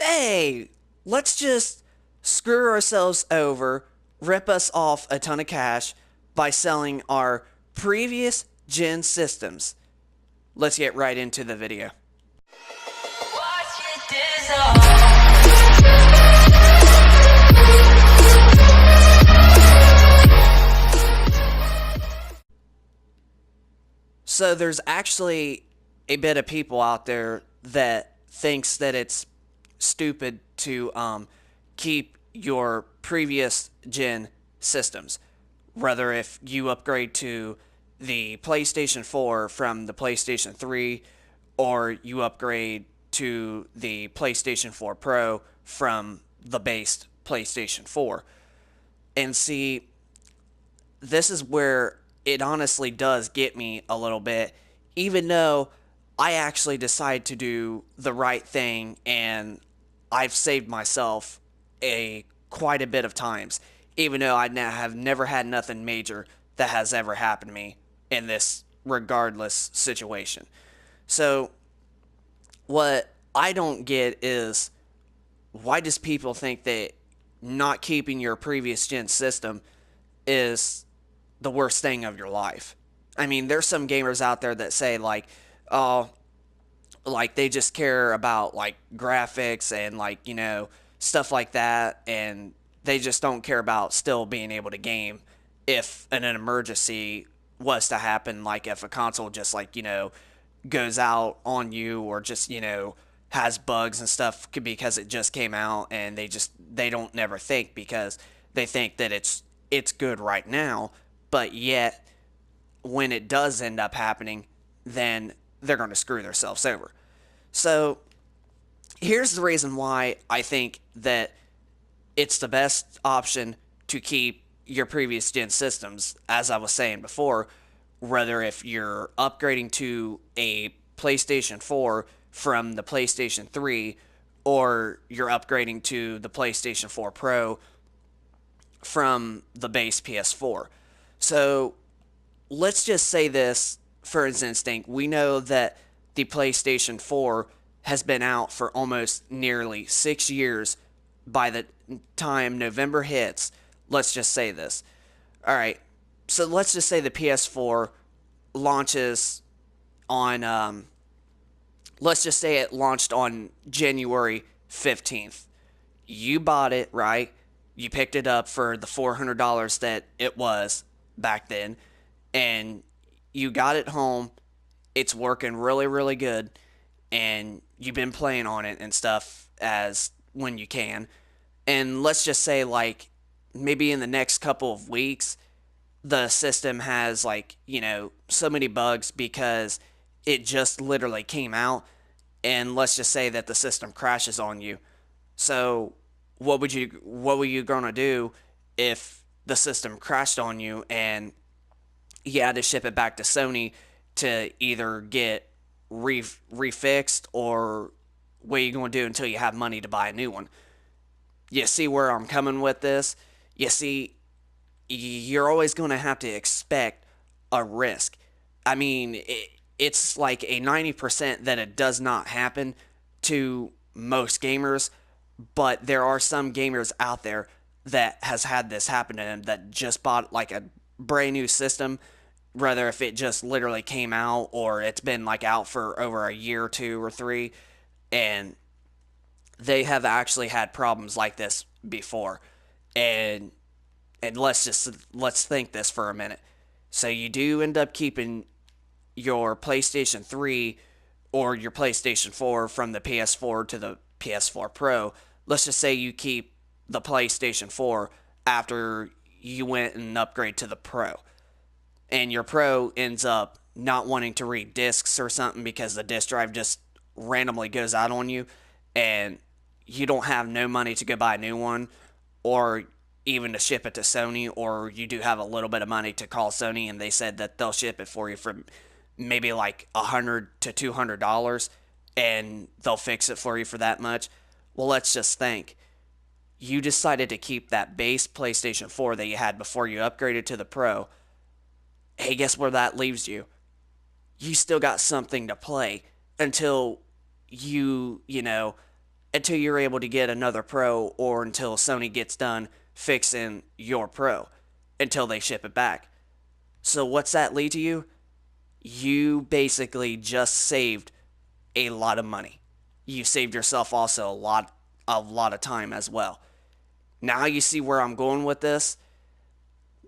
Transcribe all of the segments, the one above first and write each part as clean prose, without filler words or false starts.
hey, let's just screw ourselves over, rip us off a ton of cash by selling our previous gen systems. Let's get right into the video. So there's actually a bit of people out there that thinks that it's stupid to keep your previous gen systems. Whether if you upgrade to the PlayStation 4 from the PlayStation 3 or you upgrade to the PlayStation 4 Pro from the base PlayStation 4. And see, this is where it honestly does get me a little bit, even though I actually decide to do the right thing and I've saved myself quite a bit of times, even though I have never had nothing major that has ever happened to me in this regardless situation. So what I don't get is, why does people think that not keeping your previous gen system is the worst thing of your life? I mean, there's some gamers out there that say like, oh, like they just care about like graphics and like, stuff like that, and they just don't care about still being able to game if an emergency was to happen, like if a console just like, goes out on you, or just, has bugs and stuff because it just came out, and they don't never think, because they think that it's good right now, but yet when it does end up happening, then they're going to screw themselves over. So here's the reason why I think that it's the best option to keep your previous gen systems, as I was saying before, whether if you're upgrading to a PlayStation 4 from the PlayStation 3, or you're upgrading to the PlayStation 4 Pro from the base PS4. So let's just say this for instinct. We know that the PlayStation 4 has been out for almost nearly 6 years by the time November hits. Let's just say this. All right. So let's just say the PS4 launches on, let's just say it launched on January 15th. You bought it, right? You picked it up for the $400 that it was back then, and you got it home. It's working really, really good, and you've been playing on it and stuff as when you can. And let's just say, like, maybe in the next couple of weeks, the system has, like, so many bugs because it just literally came out, and let's just say that the system crashes on you. So what were you gonna do if the system crashed on you and you had to ship it back to Sony to either get refixed, or what are you going to do until you have money to buy a new one? You see where I'm coming with this? You see, you're always going to have to expect a risk. I mean, it's like a 90% that it does not happen to most gamers, but there are some gamers out there that has had this happen to them, that just bought like a brand new system, whether if it just literally came out or it's been like out for over a year or two or three, and they have actually had problems like this before. And let's think this for a minute. So you do end up keeping your PlayStation 3 or your PlayStation 4 from the PS4 to the PS4 Pro. Let's just say you keep the PlayStation 4 after you went and upgrade to the Pro, and your Pro ends up not wanting to read discs or something because the disk drive just randomly goes out on you, and you don't have no money to go buy a new one, or even to ship it to Sony, or you do have a little bit of money to call Sony and they said that they'll ship it for you for maybe like $100 to $200, and they'll fix it for you for that much. Well, let's just think. You decided to keep that base PlayStation 4 that you had before you upgraded to the Pro. Hey, guess where that leaves you? You still got something to play until you until you're able to get another Pro or until Sony gets done fixing your Pro until they ship it back. So what's that lead to you? You basically just saved a lot of money. You saved yourself also a lot of time as well. Now you see where I'm going with this?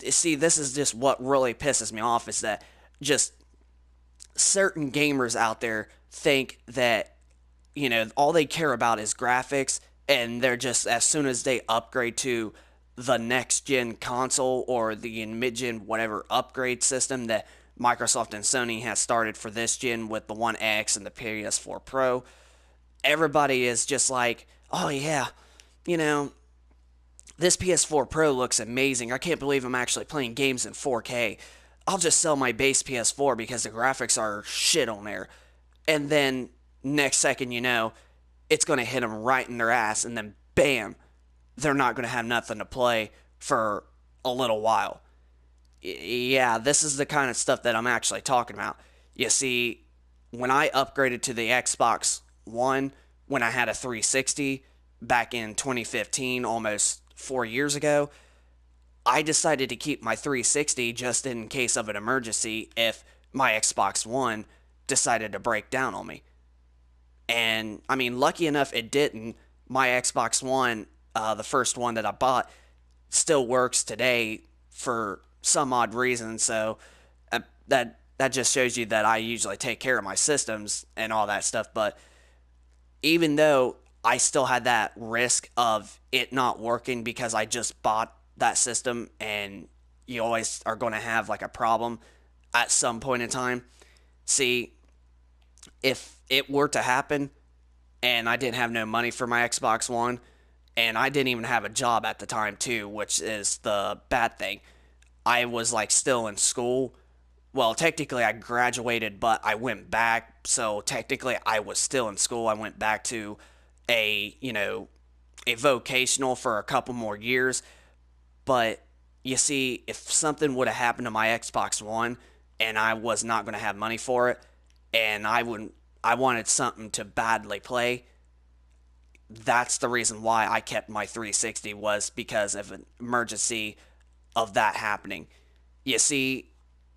See, this is just what really pisses me off is that just certain gamers out there think that, all they care about is graphics, and they're just, as soon as they upgrade to the next gen console or the mid gen whatever upgrade system that Microsoft and Sony has started for this gen with the One X and the PS4 Pro, everybody is just like, oh yeah, you know, this PS4 Pro looks amazing. I can't believe I'm actually playing games in 4K. I'll just sell my base PS4 because the graphics are shit on there. And then next second, it's going to hit them right in their ass, and then bam, they're not going to have nothing to play for a little while. Yeah, this is the kind of stuff that I'm actually talking about. You see, when I upgraded to the Xbox One, when I had a 360 back in 2015, almost 4 years ago, I decided to keep my 360 just in case of an emergency if my Xbox One decided to break down on me. And I mean, lucky enough, it didn't. My Xbox One, the first one that I bought, still works today for some odd reason. So that just shows you that I usually take care of my systems and all that stuff. But even though I still had that risk of it not working because I just bought that system, and you always are going to have like a problem at some point in time. See, if it were to happen and I didn't have no money for my Xbox One, and I didn't even have a job at the time too, which is the bad thing. I was like still in school. Well, technically I graduated, but I went back. So technically I was still in school. I went back to a vocational for a couple more years. But you see, if something would have happened to my Xbox One and I was not going to have money for it, and I wanted something to badly play, that's the reason why I kept my 360, was because of an emergency of that happening. You see,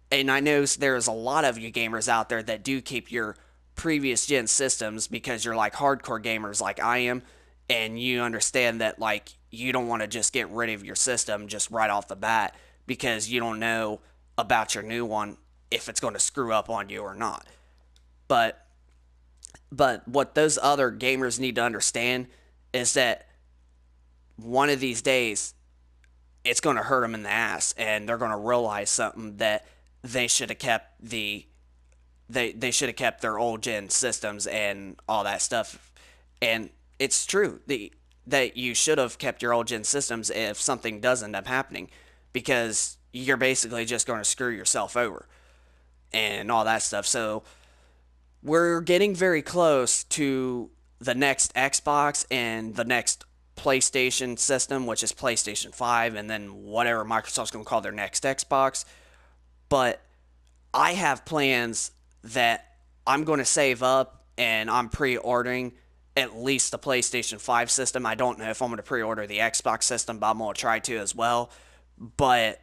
and I know there's a lot of you gamers out there that do keep your previous gen systems because you're like hardcore gamers like I am, and you understand that like you don't want to just get rid of your system just right off the bat because you don't know about your new one if it's going to screw up on you or not. But what those other gamers need to understand is that one of these days it's going to hurt them in the ass, and they're going to realize something, that they should have kept they should have kept their old gen systems and all that stuff. And it's true that you should have kept your old gen systems if something does end up happening, because you're basically just going to screw yourself over and all that stuff. So we're getting very close to the next Xbox and the next PlayStation system, which is PlayStation 5, and then whatever Microsoft's going to call their next Xbox. But I have plans that I'm going to save up, and I'm pre-ordering at least the PlayStation 5 system. I don't know if I'm going to pre-order the Xbox system, but I'm going to try to as well. But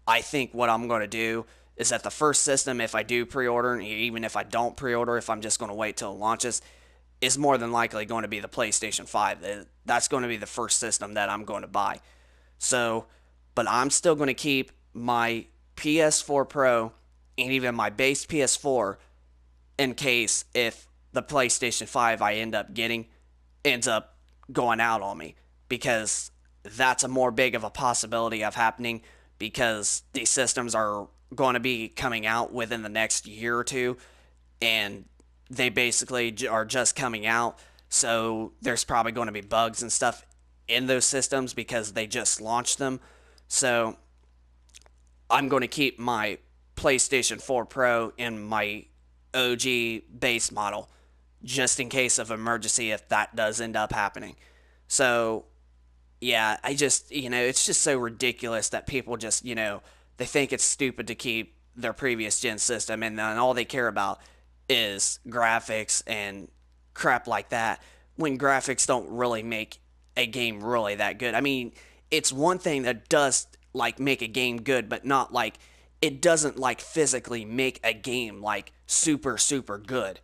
I think what I'm going to do is that the first system, if I do pre-order, and even if I don't pre-order, if I'm just going to wait till it launches, is more than likely going to be the PlayStation 5. That's going to be the first system that I'm going to buy. So, but I'm still going to keep my PS4 Pro and even my base PS4 in case if the PlayStation 5 I end up getting ends up going out on me, because that's a more big of a possibility of happening, because these systems are going to be coming out within the next year or two, and they basically are just coming out. So there's probably going to be bugs and stuff in those systems because they just launched them. So I'm going to keep my PlayStation 4 Pro in my OG base model just in case of emergency if that does end up happening. So yeah, I just, it's just so ridiculous that people just, they think it's stupid to keep their previous gen system, and then all they care about is graphics and crap like that. when graphics don't really make a game really that good. I mean, it's one thing that does like make a game good, but not like it doesn't like physically make a game like super good.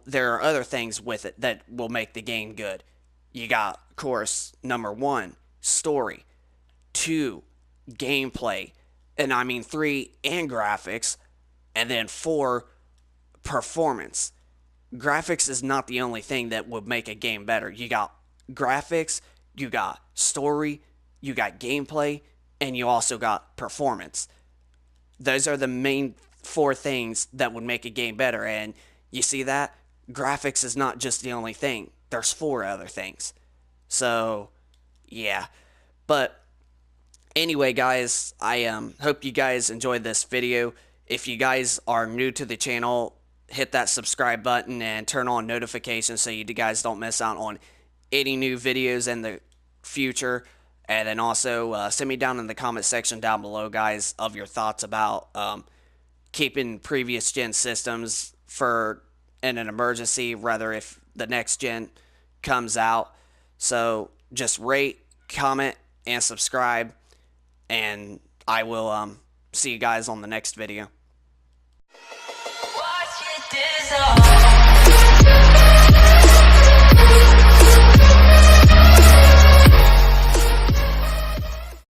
There are other things with it that will make the game good. You got, of course, number one, story, two, gameplay, and I mean three, and graphics, and then four, performance. Graphics is not the only thing that would make a game better. You got graphics, you got story, you got gameplay, and you also got performance. Those are the main four things that would make a game better. And you see that? Graphics is not just the only thing. There's four other things. So, yeah. But anyway, guys, I hope you guys enjoyed this video. If you guys are new to the channel, hit that subscribe button and turn on notifications so you guys don't miss out on any new videos in the future. And then also send me down in the comment section down below, guys, of your thoughts about keeping previous gen systems for in an emergency, rather if the next gen comes out. So just rate, comment, and subscribe, and I will see you guys on the next video. Watch it dissolve.